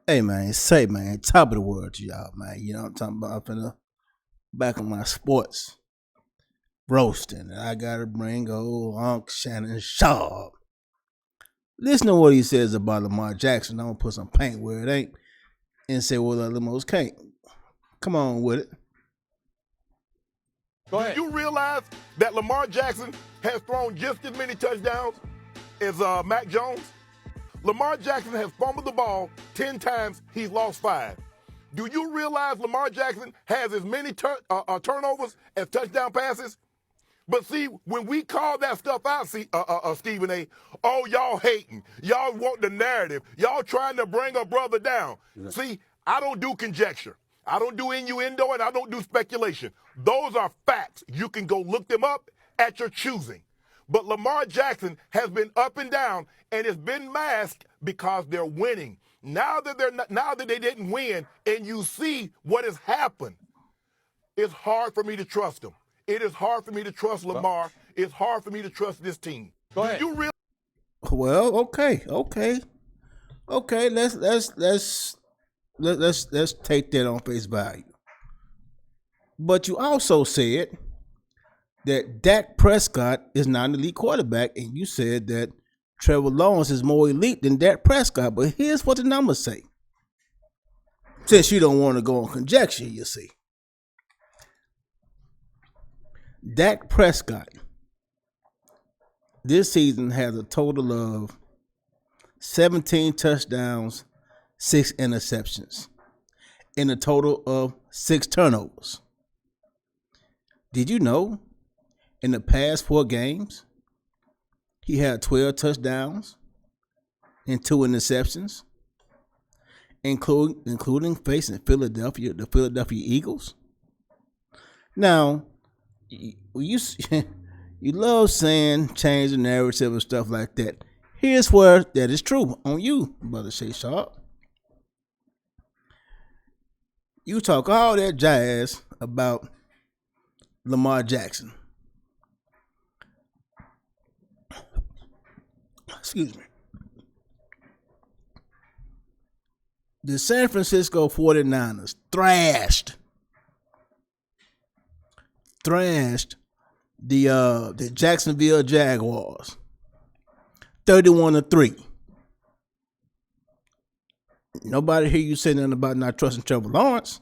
Hey man, say man, top of the world to y'all, man. You know what I'm talking about? Up in the back of my sports roasting. And I gotta bring old Unc Shannon sharp. Listen to what he says about Lamar Jackson. I'm gonna put some paint where it ain't and say what other most can't. Come on with it. Go ahead. Do you realize that Lamar Jackson has thrown just as many touchdowns as Mac Jones? Lamar Jackson has fumbled the ball 10 times, he's lost 5. Do you realize Lamar Jackson has as many turnovers as touchdown passes? But see, when we call that stuff out, Stephen A., oh, y'all hating. Y'all want the narrative. Y'all trying to bring a brother down. Right. See, I don't do conjecture. I don't do innuendo, and I don't do speculation. Those are facts. You can go look them up at your choosing. But Lamar Jackson has been up and down, and it's been masked because they're winning. Now that they didn't win, and you see what has happened, it's hard for me to trust them. It is hard for me to trust Lamar. It's hard for me to trust this team. Go ahead. Well, okay. Let's take that on face value. But you also said that Dak Prescott is not an elite quarterback, and you said that Trevor Lawrence is more elite than Dak Prescott. But here's what the numbers say. Since you don't want to go on conjecture, you see. Dak Prescott this season has a total of 17 touchdowns, 6 interceptions, and a total of 6 turnovers. Did you know in the past 4 games, he had 12 touchdowns and 2 interceptions, including facing the Philadelphia Eagles? Now, you love saying change the narrative and stuff like that. Here's where that is true on you, Brother Shay Sharp. You talk all that jazz about Lamar Jackson. Excuse me. The San Francisco 49ers thrashed the Jacksonville Jaguars 31-3. Nobody hear you say nothing about not trusting Trevor Lawrence.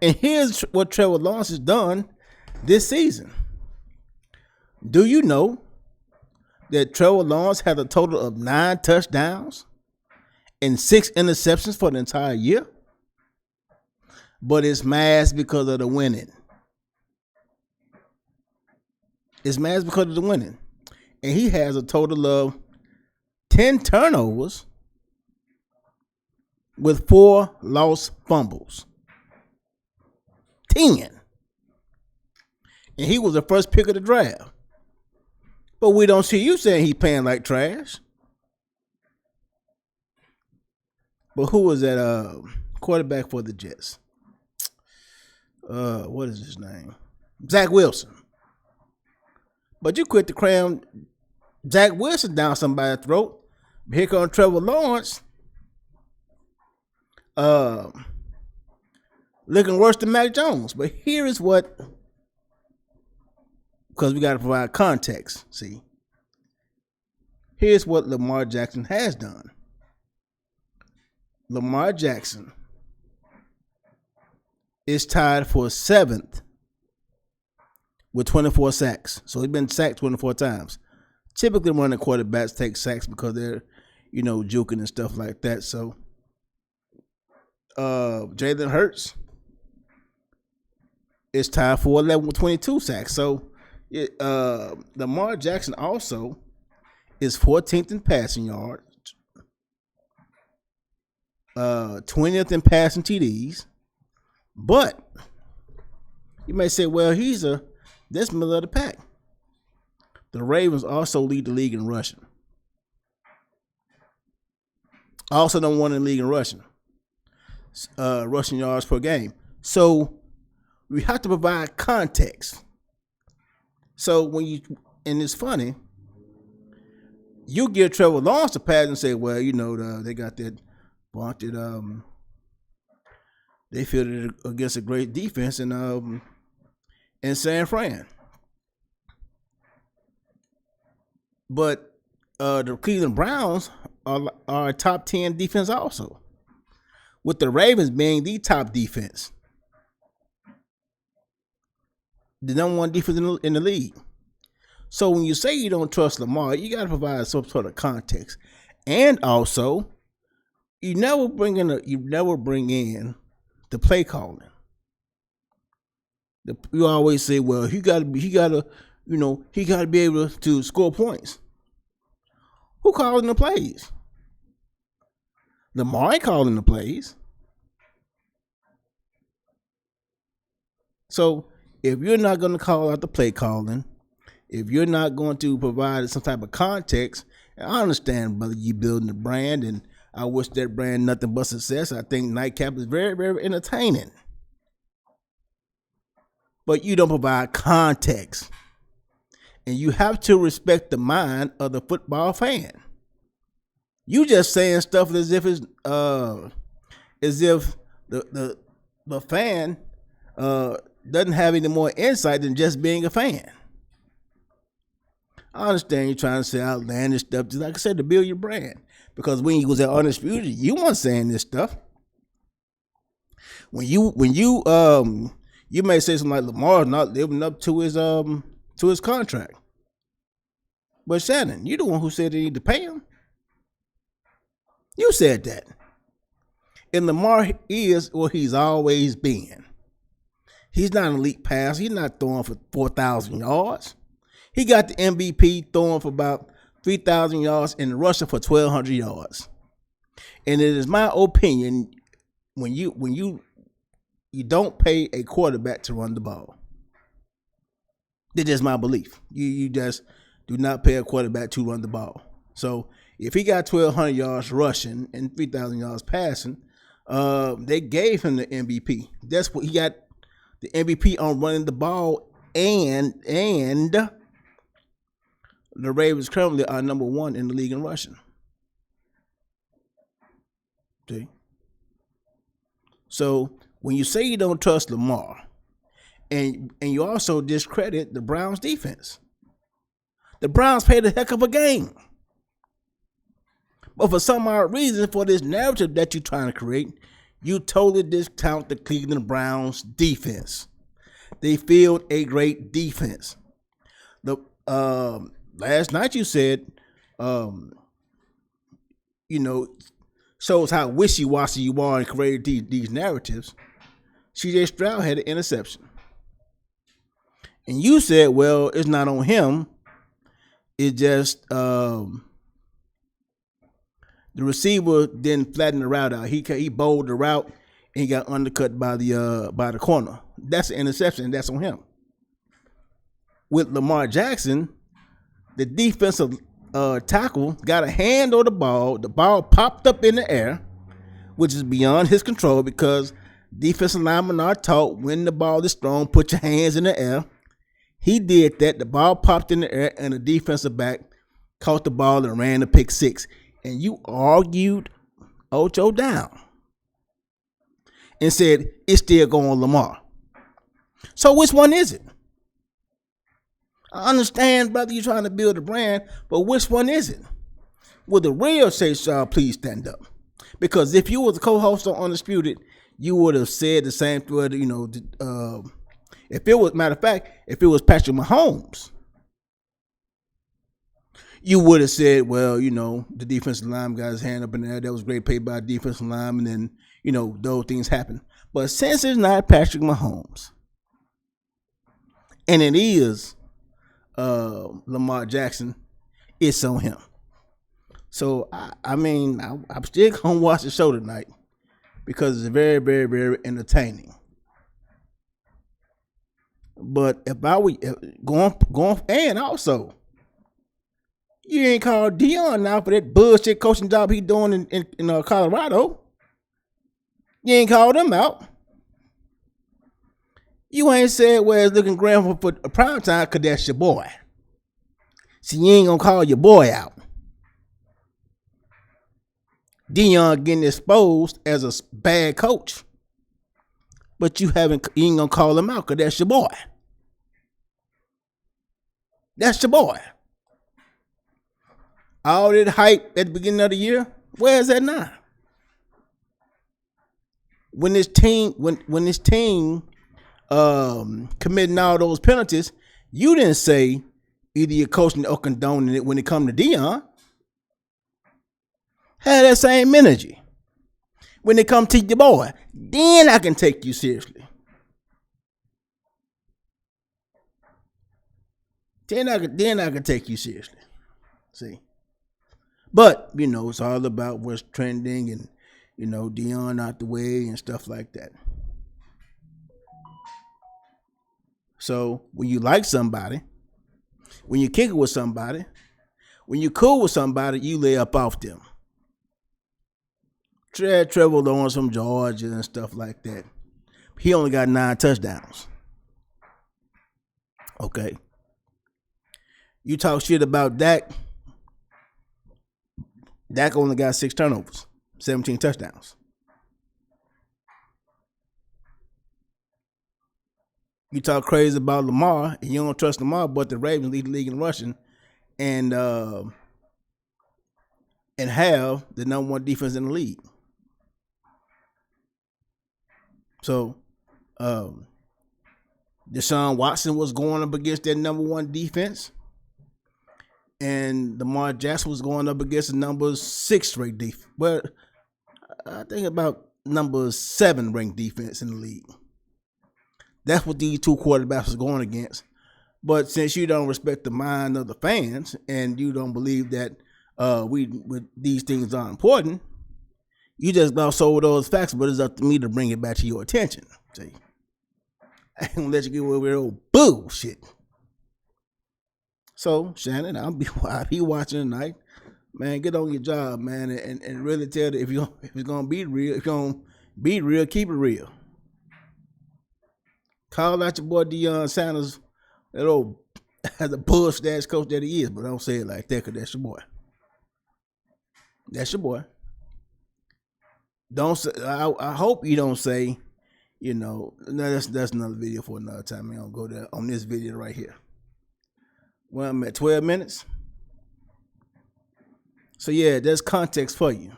And here's what Trevor Lawrence has done this season. Do you know that Trevor Lawrence had a total of 9 touchdowns and 6 interceptions for the entire year? But it's masked because of the winning. It's masked because of the winning. And he has a total of 10 turnovers with 4 lost fumbles. 10. And he was the first pick of the draft. But we don't see you saying he's playing like trash. But who was that quarterback for the Jets? What is his name? Zach Wilson. But you quit to cram Zach Wilson down somebody's throat. Here comes Trevor Lawrence. Looking worse than Mac Jones. But here is what, because we got to provide context, see. Here's what Lamar Jackson has done. Lamar Jackson is tied for 7th with 24 sacks. So he's been sacked 24 times. Typically running quarterbacks take sacks because they're, juking and stuff like that. So Jalen Hurts is tied for 11 with 22 sacks. So Lamar Jackson also is 14th in passing yards, 20th in passing TDs. But you may say, well, that's middle of the pack. The Ravens also lead the league in rushing. Also don't want to lead in rushing. Rushing yards per game. So we have to provide context. So and it's funny, you give Trevor Lawrence a pass and say, well, they got that Bunted, they fielded against a great defense in San Fran. But the Cleveland Browns are a top 10 defense also, with the Ravens being the top defense, the number one defense in the league. So when you say you don't trust Lamar, you got to provide some sort of context, and also you never bring in the play calling. You always say, well, he got to be able to score points. Who calling the plays? Lamar ain't calling the plays. So if you're not going to call out the play calling, if you're not going to provide some type of context, and I understand, brother, you building a brand, and I wish that brand nothing but success. I think Nightcap is very, very entertaining. But you don't provide context. And you have to respect the mind of the football fan. You just saying stuff as if it's the fan doesn't have any more insight than just being a fan. I understand you're trying to say outlandish stuff, just like I said, to build your brand. Because when you was at Undisputed, you weren't saying this stuff. When you may say something like Lamar's not living up to his contract. But Shannon, you the one who said they need to pay him. You said that. And Lamar is what he's always been. He's not an elite passer. He's not throwing for 4,000 yards. He got the MVP throwing for about 3,000 yards and rushing for 1,200 yards. And it is my opinion, when you don't pay a quarterback to run the ball. That's just my belief. You just do not pay a quarterback to run the ball. So if he got 1,200 yards rushing and 3,000 yards passing, they gave him the MVP. That's what he got, the MVP on running the ball, and the Ravens currently are number one in the league in rushing. See? So when you say you don't trust Lamar, and you also discredit the Browns defense, the Browns played a heck of a game. But for some odd reason, for this narrative that you're trying to create, you totally discount the Cleveland Browns defense. They field a great defense. Last night you said, shows how wishy-washy you are and created these narratives. C.J. Stroud had an interception. And you said, well, it's not on him. It just the receiver didn't flatten the route out. He bowled the route and he got undercut by the corner. That's an interception. That's on him. With Lamar Jackson, the defensive tackle got a hand on the ball. The ball popped up in the air, which is beyond his control because defensive linemen are taught when the ball is thrown, put your hands in the air. He did that. The ball popped in the air, and the defensive back caught the ball and ran the pick six. And you argued Ocho down and said it's still going Lamar. So which one is it? I understand, brother, you're trying to build a brand, but which one is it? Will the real say, please stand up? Because if you was a co-host on Undisputed, you would have said the same thing. If it was, matter of fact, if it was Patrick Mahomes, you would have said, well, the defensive line got his hand up in there. That was great play by a defensive lineman, and those things happen. But since it's not Patrick Mahomes, and it is Lamar Jackson, it's on him. So I'm still gonna watch the show tonight because it's very, very, very entertaining. But if I were going, and also, you ain't called Dion now for that bullshit coaching job he doing in Colorado. You ain't called him out. You ain't said, well, it's looking grand for a prime time because that's your boy. So you ain't going to call your boy out. Deion getting exposed as a bad coach. But you ain't gonna call him out because that's your boy. That's your boy. All that hype at the beginning of the year, where is that now? When this team committing all those penalties, you didn't say either you're coaching or condoning it when it come to Deion. Have that same energy. When it come to your boy, then I can take you seriously. Then I can take you seriously. See? But, it's all about what's trending and, Deion out the way and stuff like that. So, when you like somebody, when you kick it with somebody, when you cool with somebody, you lay up off them. Trevor Lawrence from Georgia and stuff like that. He only got 9 touchdowns. Okay. You talk shit about Dak. Dak only got 6 turnovers, 17 touchdowns. You talk crazy about Lamar, and you don't trust Lamar, but the Ravens lead the league in rushing and have the number 1 defense in the league. So, Deshaun Watson was going up against that number 1 defense. And Lamar Jackson was going up against the number 6 ranked defense. Well, I think about number 7 ranked defense in the league. That's what these 2 quarterbacks was going against. But since you don't respect the mind of the fans and you don't believe that these things are important, you just gloss over those facts. But it's up to me to bring it back to your attention. See, I ain't gonna let you get away with old bullshit. So, Shannon, I'll be watching tonight. Man, get on your job, man, and really tell if it's gonna be real, if you're gonna be real, keep it real. Call out your boy Deion Sanders, that old as a bullshit ass coach that he is, but don't say it like that because that's your boy. That's your boy. Don't say, I hope you don't say, no, that's another video for another time. I don't go there on this video right here. Well, I'm at 12 minutes. So yeah, there's context for you.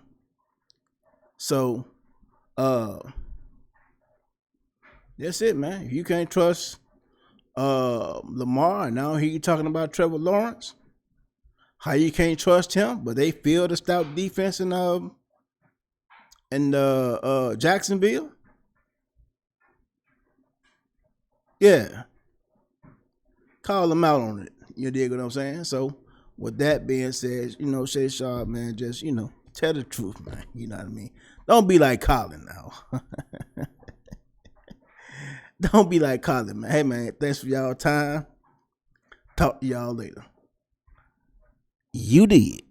So that's it, man. If you can't trust Lamar, now here you talking about Trevor Lawrence. How you can't trust him, but they feel the stout defense in Jacksonville. Yeah. Call them out on it. You dig what I'm saying? So, with that being said, Shay Sharp, man, just, tell the truth, man. You know what I mean? Don't be like Colin now. Don't be like Colin, man. Hey, man, thanks for y'all time. Talk to y'all later. You did.